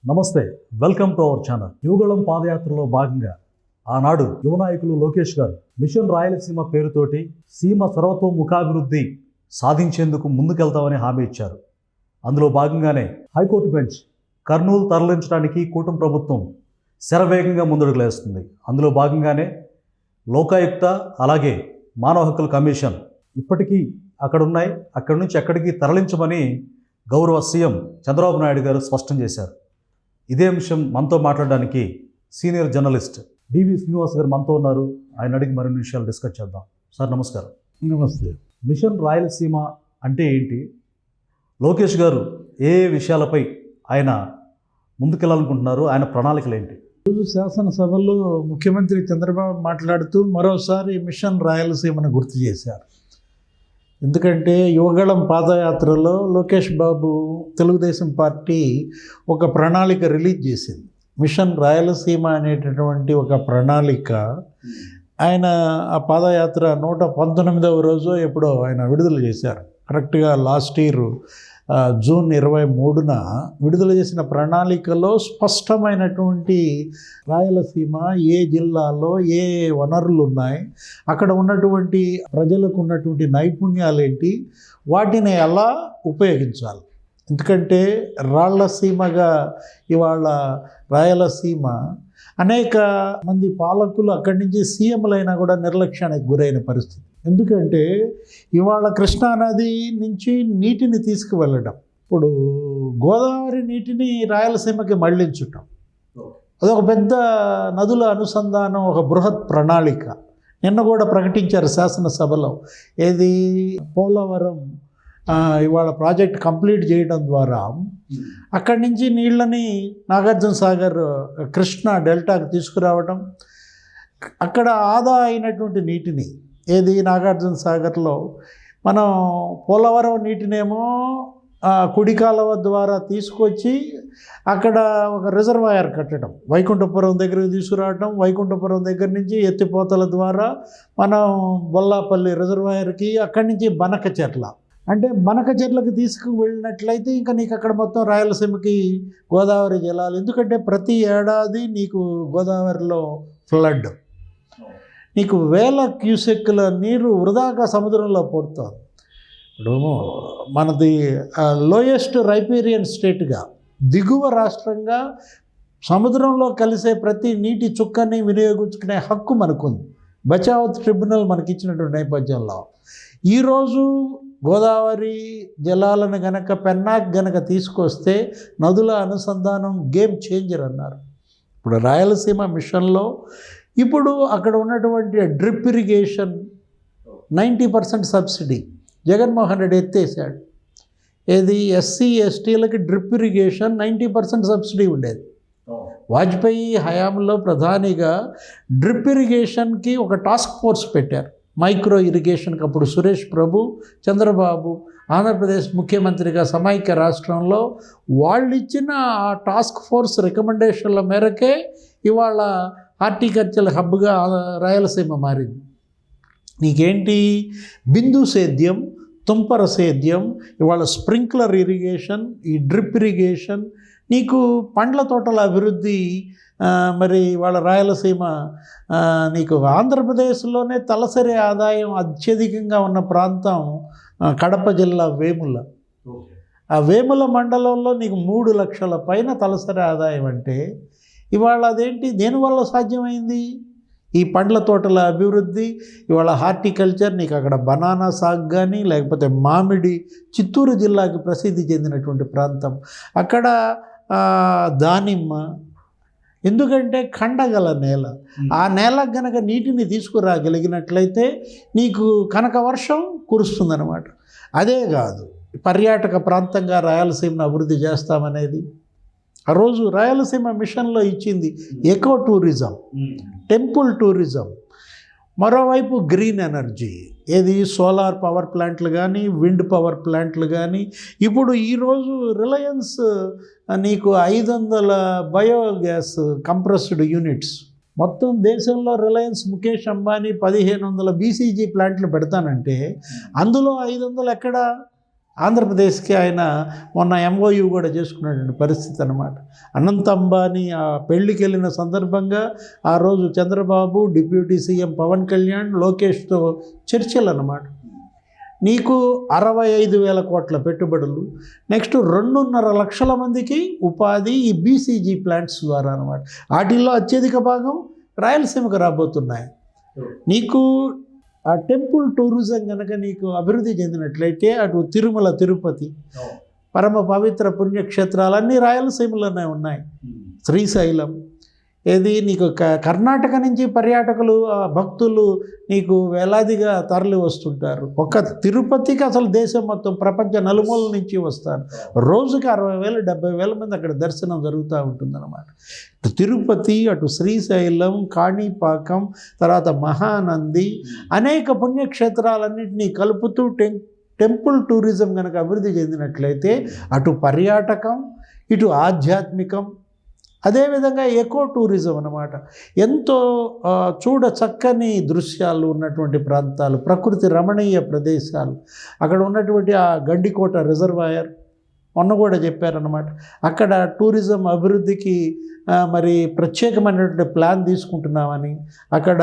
నమస్తే, welcome to our channel. Yuvagalam పాదయాత్రలో భాగంగా ఆనాడు యువ నాయకులు లోకేష్ గారు మిషన్ రాయలసీమ పేరుతోటి సీమ సర్వతోముఖాభివృద్ధి సాధించేందుకు ముందుకెళ్తామని హామీ ఇచ్చారు. అందులో భాగంగానే హైకోర్టు బెంచ్ కర్నూలు తరలించడానికి కూటమి ప్రభుత్వం శరవేగంగా ముందడుగులేస్తుంది. అందులో భాగంగానే లోకాయుక్త అలాగే మానవ హక్కుల కమిషన్ ఇప్పటికీ అక్కడ ఉన్నాయి. అక్కడి నుంచి ఎక్కడికి తరలించమని గౌరవ సీఎం చంద్రబాబు నాయుడు గారు స్పష్టం చేశారు. ఇదే అంశం మనతో మాట్లాడడానికి సీనియర్ జర్నలిస్ట్ డివి శ్రీనివాస్ గారు మనతో ఉన్నారు. ఆయన అడిగి మరిన్ని విషయాలు డిస్కస్ చేద్దాం. సార్ నమస్కారం. నమస్తే. మిషన్ రాయలసీమ అంటే ఏంటి? లోకేష్ గారు ఏ విషయాలపై ఆయన ముందుకెళ్ళాలనుకుంటున్నారు? ఆయన ప్రణాళికలు ఏంటి? ఈరోజు శాసనసభలో ముఖ్యమంత్రి చంద్రబాబు మాట్లాడుతూ మరోసారి మిషన్ రాయలసీమను గుర్తు చేశారు. ఎందుకంటే యువగళం పాదయాత్రలో లోకేష్ బాబు తెలుగుదేశం పార్టీ ఒక ప్రణాళిక రిలీజ్ చేసింది. మిషన్ రాయలసీమ అనేటటువంటి ఒక ప్రణాళిక ఆయన ఆ పాదయాత్ర 119వ రోజు ఎప్పుడో ఆయన విడుదల చేశారు. కరెక్ట్గా లాస్ట్ ఇయర్ జూన్ 23న విడుదల చేసిన ప్రణాళికలో స్పష్టమైనటువంటి రాయలసీమ ఏ జిల్లాలో ఏ వనరులు ఉన్నాయి, అక్కడ ఉన్నటువంటి ప్రజలకు ఉన్నటువంటి నైపుణ్యాలు ఏంటి, వాటిని ఎలా ఉపయోగించాలి. ఎందుకంటే రాళ్లసీమగా ఇవాళ రాయలసీమ అనేక మంది పాలకులు అక్కడి నుంచి సీఎంలైనా కూడా నిర్లక్ష్యానికి గురైన పరిస్థితి. ఎందుకంటే ఇవాళ కృష్ణానది నుంచి నీటిని తీసుకువెళ్ళడం, ఇప్పుడు గోదావరి నీటిని రాయలసీమకి మళ్లించటం, అదొక పెద్ద నదుల అనుసంధానం, ఒక బృహత్ ప్రణాళిక. నిన్న కూడా ప్రకటించారు శాసనసభలో. ఏది పోలవరం ఇవాళ ప్రాజెక్ట్ కంప్లీట్ చేయడం ద్వారా అక్కడి నుంచి నీళ్ళని నాగార్జున సాగర్ కృష్ణా డెల్టాకు తీసుకురావడం, అక్కడ ఆదా అయినటువంటి నీటిని ఏది నాగార్జున సాగర్లో మనం పోలవరం నీటినేమో కుడి కాలువ ద్వారా తీసుకొచ్చి అక్కడ ఒక రిజర్వాయర్ కట్టడం, వైకుంఠపురం దగ్గరికి తీసుకురావడం, వైకుంఠపురం దగ్గర నుంచి ఎత్తిపోతల ద్వారా మనం బొల్లాపల్లి రిజర్వాయర్కి, అక్కడి నుంచి బనకచెర్ల, అంటే బనకచెర్లకు తీసుకువెళ్ళినట్లయితే ఇంకా నీకు అక్కడ మొత్తం రాయలసీమకి గోదావరి జలాలు. ఎందుకంటే ప్రతి ఏడాది నీకు గోదావరిలో ఫ్లడ్, నీకు వేల క్యూసెక్కుల నీరు వృధాగా సముద్రంలో పడుతుంది. ఇప్పుడు మనది లోయెస్ట్ రైపేరియన్ స్టేట్గా, దిగువ రాష్ట్రంగా సముద్రంలో కలిసే ప్రతి నీటి చుక్కని వినియోగించుకునే హక్కు మనకుంది. బచావత్ ట్రిబ్యునల్ మనకి ఇచ్చినటువంటి నేపథ్యంలో ఈరోజు గోదావరి జలాలను గనక పెన్నాక్ గనక తీసుకొస్తే నదుల అనుసంధానం గేమ్ చేంజర్ అన్నారు. ఇప్పుడు రాయలసీమ మిషన్లో ఇప్పుడు అక్కడ ఉన్నటువంటి drip irrigation 90% subsidy Jaganmohan Reddy ఎత్తేసాడు. ఏది ఎస్సీ ఎస్టీలకి డ్రిప్ ఇరిగేషన్ 90% సబ్సిడీ ఉండేది. వాజ్పేయి హయాంలో ప్రధానిగా డ్రిప్ ఇరిగేషన్కి ఒక టాస్క్ ఫోర్స్ పెట్టారు. మైక్రో ఇరిగేషన్కి అప్పుడు సురేష్ ప్రభు, చంద్రబాబు ఆంధ్రప్రదేశ్ ముఖ్యమంత్రిగా సమైక్య రాష్ట్రంలో వాళ్ళు ఇచ్చిన ఆ టాస్క్ ఫోర్స్ రికమెండేషన్ల మేరకే ఇవాళ హార్టికల్చర్ హబ్గా రాయలసీమ మారింది. నీకేంటి బిందు సేద్యం, తుంపర సేద్యం, ఇవాళ స్ప్రింక్లర్ ఇరిగేషన్, ఈ డ్రిప్ ఇరిగేషన్, నీకు పండ్ల తోటల అభివృద్ధి. మరి వాళ్ళ రాయలసీమ నీకు ఆంధ్రప్రదేశ్లోనే తలసరి ఆదాయం అత్యధికంగా ఉన్న ప్రాంతం కడప జిల్లా వేముల. ఆ వేముల మండలంలో నీకు 3 లక్షల పైన తలసరి ఆదాయం. అంటే ఇవాళ అదేంటి, దేనివల్ల సాధ్యమైంది? ఈ పండ్ల తోటల అభివృద్ధి. ఇవాళ హార్టికల్చర్, నీకు అక్కడ బనానా సాగు కానీ లేకపోతే మామిడి, చిత్తూరు జిల్లాకి ప్రసిద్ధి చెందినటువంటి ప్రాంతం, అక్కడ దానిమ్మ. ఎందుకంటే ఖండగల నేల, ఆ నేలకు గనక నీటిని తీసుకురాగలిగినట్లయితే నీకు కనక వర్షం కురుస్తుందన్నమాట. అదే కాదు, పర్యాటక ప్రాంతంగా రాయలసీమను అభివృద్ధి చేస్తామనేది ఆ రోజు రాయలసీమ మిషన్లో ఇచ్చింది. ఎకో టూరిజం, టెంపుల్ టూరిజం, మరోవైపు గ్రీన్ ఎనర్జీ, ఏది సోలార్ పవర్ ప్లాంట్లు కానీ విండ్ పవర్ ప్లాంట్లు కానీ. ఇప్పుడు ఈరోజు రిలయన్స్ నీకు 500 బయోగ్యాస్ కంప్రెస్డ్ యూనిట్స్, మొత్తం దేశంలో రిలయన్స్ ముఖేష్ అంబానీ 1500 బీసీజీ ప్లాంట్లు పెడతానంటే అందులో 500 ఎక్కడ? ఆంధ్రప్రదేశ్కి ఆయన మొన్న ఎంఓయూ కూడా చేసుకున్నటువంటి పరిస్థితి అన్నమాట. అనంత అంబానీ ఆ పెళ్ళికి వెళ్ళిన సందర్భంగా ఆ రోజు చంద్రబాబు, డిప్యూటీ సీఎం పవన్ కళ్యాణ్, లోకేష్తో చర్చలు అన్నమాట. నీకు 65,000 కోట్ల పెట్టుబడులు, నెక్స్ట్ 2.5 లక్షల మందికి ఉపాధి ఈ బీసీజీ ప్లాంట్స్ ద్వారా అన్నమాట. వాటిల్లో అత్యధిక భాగం రాయలసీమకు రాబోతున్నాయి. నీకు ఆ టెంపుల్ టూరిజం కనుక నీకు అభివృద్ధి చెందినట్లయితే అటు తిరుమల, తిరుపతి, పరమ పవిత్ర పుణ్యక్షేత్రాలన్నీ రాయలసీమలోనే ఉన్నాయి. శ్రీశైలం, ఏది నీకు కర్ణాటక నుంచి పర్యాటకులు భక్తులు నీకు వేలాదిగా తరలి వస్తుంటారు. ఒక్క తిరుపతికి అసలు దేశం మొత్తం, ప్రపంచ నలుమూల నుంచి వస్తారు. రోజుకి 60,000 70,000 మంది అక్కడ దర్శనం జరుగుతూ ఉంటుందన్నమాట. అటు తిరుపతి, అటు శ్రీశైలం, కాణిపాకం, తర్వాత మహానంది, అనేక పుణ్యక్షేత్రాలన్నింటినీ కలుపుతూ టెంపుల్ టూరిజం కనుక అభివృద్ధి చెందినట్లయితే అటు పర్యాటకం, ఇటు ఆధ్యాత్మికం, అదేవిధంగా ఎకో టూరిజం అన్నమాట. ఎంతో చూడ చక్కని దృశ్యాలు ఉన్నటువంటి ప్రాంతాలు, ప్రకృతి రమణీయ ప్రదేశాలు, అక్కడ ఉన్నటువంటి ఆ గండికోట రిజర్వాయర్ మొన్న కూడా చెప్పారన్నమాట. అక్కడ టూరిజం అభివృద్ధికి మరి ప్రత్యేకమైనటువంటి ప్లాన్ తీసుకుంటున్నామని, అక్కడ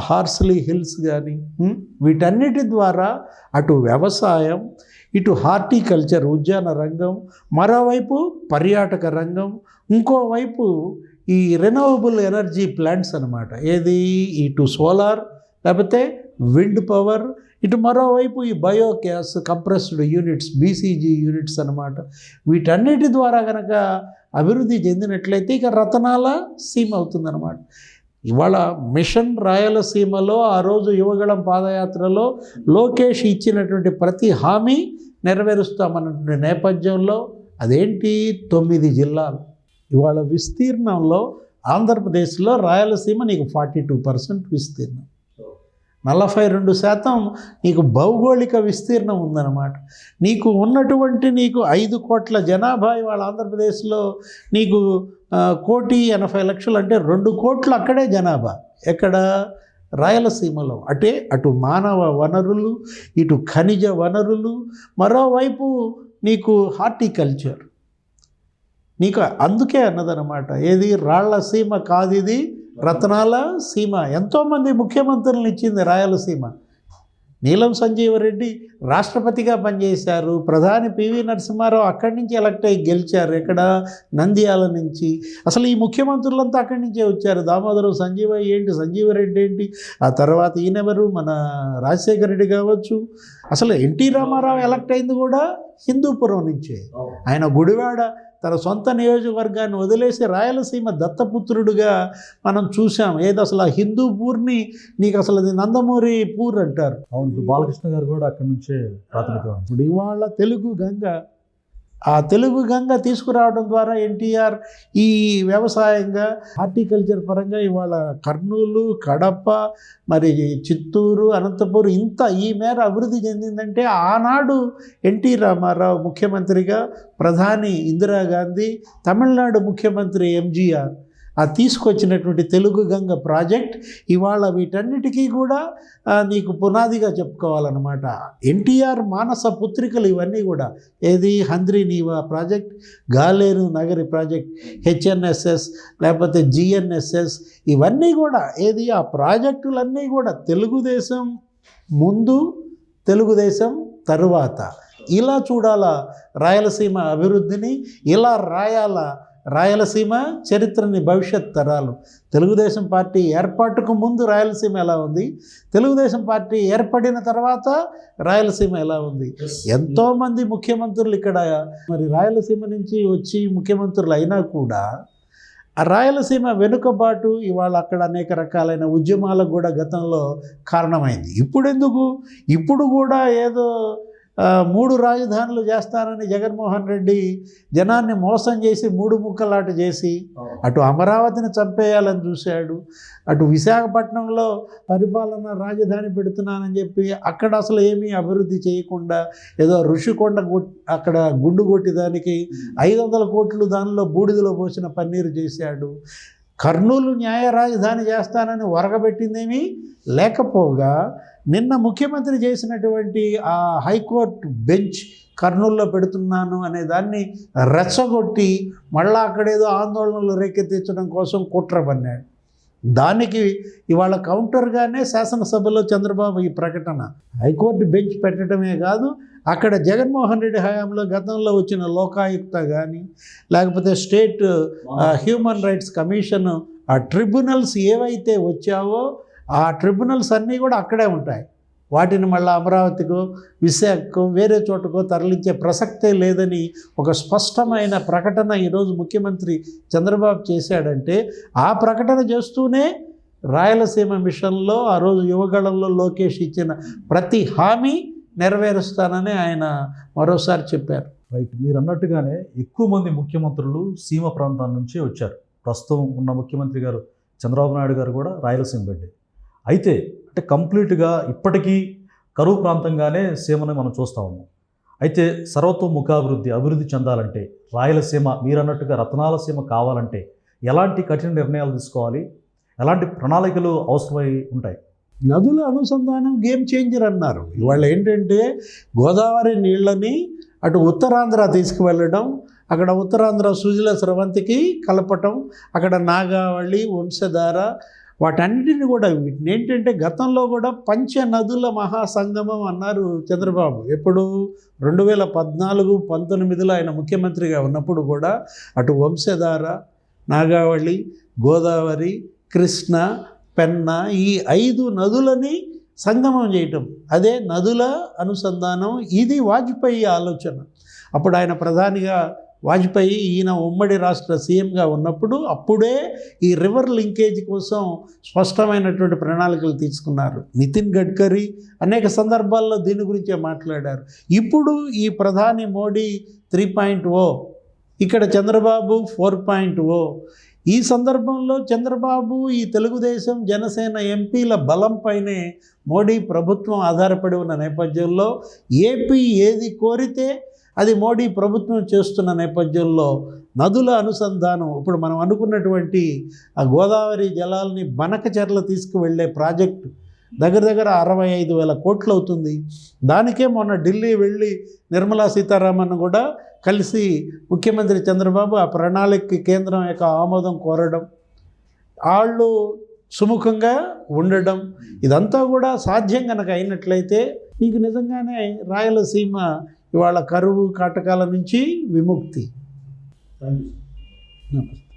హార్స్లీ హిల్స్ కానీ వీటన్నిటి ద్వారా అటు వ్యవసాయం, ఇటు హార్టికల్చర్ ఉద్యాన రంగం, మరోవైపు పర్యాటక రంగం, ఇంకోవైపు ఈ రెన్యూవబుల్ ఎనర్జీ ప్లాంట్స్ అన్నమాట. ఏది ఇటు సోలార్ లేకపోతే విండ్ పవర్, ఇటు మరోవైపు ఈ biogas compressed units BCG units అన్నమాట. వీటన్నిటి ద్వారా కనుక అభివృద్ధి చెందినట్లయితే ఇక రతనాల సీమ అవుతుందన్నమాట. ఇవాళ మిషన్ రాయలసీమలో ఆ రోజు యువగళం పాదయాత్రలో లోకేష్ ఇచ్చినటువంటి ప్రతి హామీ నెరవేరుస్తామన్నటువంటి నేపథ్యంలో అదేంటి 9 జిల్లాలు. ఇవాళ విస్తీర్ణంలో ఆంధ్రప్రదేశ్లో రాయలసీమ నీకు 42% విస్తీర్ణం, 42% నీకు భౌగోళిక విస్తీర్ణం ఉందన్నమాట. నీకు ఉన్నటువంటి నీకు 5 కోట్ల జనాభా ఇవాళ ఆంధ్రప్రదేశ్లో నీకు 1,80,00,000 అంటే 2 కోట్లు అక్కడే జనాభా. ఎక్కడ? రాయలసీమలో. అటు మానవ వనరులు, ఇటు ఖనిజ వనరులు, మరోవైపు నీకు హార్టికల్చర్. నీకు అందుకే అన్నదన్నమాట, ఏది రాళ్ల సీమ కాదు ఇది, రత్నాల సీమ. ఎంతోమంది ముఖ్యమంత్రులను ఇచ్చింది రాయలసీమ. నీలం సంజీవరెడ్డి రాష్ట్రపతిగా పనిచేశారు. ప్రధాని పివి నరసింహారావు అక్కడి నుంచి ఎలక్ట్ అయ్యి గెలిచారు. ఎక్కడ? నంద్యాల నుంచి. అసలు ఈ ముఖ్యమంత్రులంతా అక్కడి నుంచే వచ్చారు. దామోదరం సంజీవయ్య ఏంటి, సంజీవరెడ్డి ఏంటి, ఆ తర్వాత ఈయనెవరు, మన రాజశేఖర రెడ్డి కావచ్చు. అసలు ఎన్టీ రామారావు ఎలక్ట్ అయింది కూడా హిందూపురం నుంచే. ఆయన గుడివాడ తన సొంత నియోజకవర్గాన్ని వదిలేసి రాయలసీమ దత్తపుత్రుడుగా మనం చూసాం. ఏది అసలు ఆ హిందూపూర్ని నీకు అసలు అది నందమూరి పూర్ అంటారు. అవును, బాలకృష్ణ గారు కూడా అక్కడి నుంచే ప్రాతినిధ్యం. ఇప్పుడు ఇవాళ తెలుగు గంగ, ఆ తెలుగు గంగ తీసుకురావడం ద్వారా ఎన్టీఆర్ ఈ వ్యవసాయంగా హార్టికల్చర్ పరంగా ఇవాళ కర్నూలు, కడప, మరి చిత్తూరు, అనంతపురం ఇంత ఈ మేర అభివృద్ధి చెందిందంటే ఆనాడు ఎన్టీ రామారావు ముఖ్యమంత్రిగా, ప్రధాని ఇందిరాగాంధీ, తమిళనాడు ముఖ్యమంత్రి ఎంజీఆర్ ఆ తీసుకొచ్చినటువంటి తెలుగు గంగ ప్రాజెక్ట్ ఇవాళ వీటన్నిటికీ కూడా నీకు పునాదిగా చెప్పుకోవాలన్నమాట. ఎన్టీఆర్ మానస పుత్రికలు ఇవన్నీ కూడా. ఏది? Handri Neeva project, Galeru Nagari project, HNSS లేకపోతే జిఎన్ఎస్ఎస్, ఇవన్నీ కూడా ఏది? ఆ ప్రాజెక్టులన్నీ కూడా తెలుగుదేశం ముందు, తెలుగుదేశం తరువాత ఇలా చూడాలా రాయలసీమ అభివృద్ధిని, ఇలా రాయాలా రాయలసీమ చరిత్రని భవిష్యత్ తరాలు. తెలుగుదేశం పార్టీ ఏర్పాటుకు ముందు రాయలసీమ ఎలా ఉంది, తెలుగుదేశం పార్టీ ఏర్పడిన తర్వాత రాయలసీమ ఎలా ఉంది. ఎంతోమంది ముఖ్యమంత్రులు ఇక్కడ మరి రాయలసీమ నుంచి వచ్చి ముఖ్యమంత్రులు అయినా కూడా ఆ రాయలసీమ వెనుకబాటు ఇవాళ అక్కడ అనేక రకాలైన ఉద్యమాలకు కూడా గతంలో కారణమైంది. ఇప్పుడు కూడా ఏదో 3 రాజధానులు చేస్తానని జగన్మోహన్ రెడ్డి జనాన్ని మోసం చేసి 3 ముక్కలాట చేసి అటు అమరావతిని చంపేయాలని చూశాడు, అటు విశాఖపట్నంలో పరిపాలన రాజధాని పెడుతున్నానని చెప్పి అక్కడ అసలు ఏమీ అభివృద్ధి చేయకుండా ఏదో ఋషికొండ అక్కడ గుండు కొట్టి దానికి 500 కోట్లు దానిలో బూడిదలో పోసిన పన్నీరు చేశాడు. కర్నూలు న్యాయ రాజధాని చేస్తానని వరగబెట్టిందేమీ లేకపోగా నిన్న ముఖ్యమంత్రి చేసినటువంటి ఆ హైకోర్టు బెంచ్ కర్నూలులో పెడుతున్నాను అనే దాన్ని రెచ్చగొట్టి మళ్ళా అక్కడేదో ఆందోళనలు రేకెత్తించడం కోసం కుట్ర పన్నాడు. దానికి ఇవాళ కౌంటర్గానే శాసనసభలో చంద్రబాబు ఈ ప్రకటన హైకోర్టు బెంచ్ పెట్టడమే కాదు, అక్కడ జగన్మోహన్ రెడ్డి హయాంలో గతంలో వచ్చిన లోకాయుక్త కానీ లేకపోతే స్టేట్ హ్యూమన్ రైట్స్ కమిషన్ ఆ ట్రిబ్యునల్స్ ఏవైతే వచ్చావో ఆ ట్రిబ్యునల్స్ అన్నీ కూడా అక్కడే ఉంటాయి. వాటిని మళ్ళీ అమరావతికో విశాఖకో వేరే చోటకో తరలించే ప్రసక్తే లేదని ఒక స్పష్టమైన ప్రకటన ఈరోజు ముఖ్యమంత్రి చంద్రబాబు చేశాడంటే, ఆ ప్రకటన చేస్తూనే రాయలసీమ మిషన్లో ఆ రోజు యువగళంలో లోకేష్ ఇచ్చిన ప్రతి హామీ నెరవేరుస్తానని ఆయన మరోసారి చెప్పారు. రైట్, మీరు అన్నట్టుగానే ఎక్కువ మంది ముఖ్యమంత్రులు సీమ ప్రాంతాల నుంచే వచ్చారు. ప్రస్తుతం ఉన్న ముఖ్యమంత్రి గారు చంద్రబాబు నాయుడు గారు కూడా రాయలసీమ బిడ్డే. అయితే అంటే కంప్లీట్గా ఇప్పటికీ కరువు ప్రాంతంగానే సీమని మనం చూస్తూ ఉన్నాం. అయితే అభివృద్ధి చెందాలంటే రాయలసీమ మీరు అన్నట్టుగా రత్నాల సీమ కావాలంటే ఎలాంటి కఠిన నిర్ణయాలు తీసుకోవాలి, ఎలాంటి ప్రణాళికలు అవసరమై ఉంటాయి? నదుల అనుసంధానం గేమ్ చేంజర్ అన్నారు. ఇవాళ ఏంటంటే గోదావరి నీళ్ళని అటు ఉత్తరాంధ్ర తీసుకువెళ్ళడం, అక్కడ ఉత్తరాంధ్ర సుజల స్రవంతికి కలపటం, అక్కడ నాగావళి, వంశధార వాటన్నిటిని కూడా వీటిని ఏంటంటే గతంలో కూడా పంచ నదుల మహాసంగమం అన్నారు చంద్రబాబు. ఎప్పుడు 2014-19లో ఆయన ముఖ్యమంత్రిగా ఉన్నప్పుడు కూడా అటు వంశధార, నాగావళి, గోదావరి, కృష్ణ, పెన్న ఈ 5 నదులని సంగమం చేయటం, అదే నదుల అనుసంధానం. ఇది వాజ్పేయి ఆలోచన. అప్పుడు ఆయన ప్రధానిగా వాజ్పేయి, ఈయన ఉమ్మడి రాష్ట్ర సీఎంగా ఉన్నప్పుడు అప్పుడే ఈ రివర్ లింకేజ్ కోసం స్పష్టమైనటువంటి ప్రణాళికలు తీసుకున్నారు. నితిన్ గడ్కరీ అనేక సందర్భాల్లో దీని గురించే మాట్లాడారు. ఇప్పుడు ఈ ప్రధాని మోడీ 3.0, ఇక్కడ చంద్రబాబు 4.0. ఈ సందర్భంలో చంద్రబాబు ఈ తెలుగుదేశం జనసేన ఎంపీల బలంపైనే మోడీ ప్రభుత్వం ఆధారపడి ఉన్న నేపథ్యంలో ఏపీ ఏది కోరితే అది మోడీ ప్రభుత్వం చేస్తున్న నేపథ్యంలో నదుల అనుసంధానం, ఇప్పుడు మనం అనుకున్నటువంటి ఆ గోదావరి జలాల్ని బనకచెర్ల తీసుకువెళ్ళే ప్రాజెక్టు దగ్గర 65,000 కోట్లు అవుతుంది. దానికే మొన్న ఢిల్లీ వెళ్ళి నిర్మలా సీతారామన్ కూడా కలిసి ముఖ్యమంత్రి చంద్రబాబు ఆ ప్రణాళికకి కేంద్రం యొక్క ఆమోదం కోరడం, వాళ్ళు సుముఖంగా ఉండడం, ఇదంతా కూడా సాధ్యం కనుక అయినట్లయితే నీకు నిజంగానే రాయలసీమ ఇవాళ కరువు కాటకాల నుంచి విముక్తి. నమస్తే.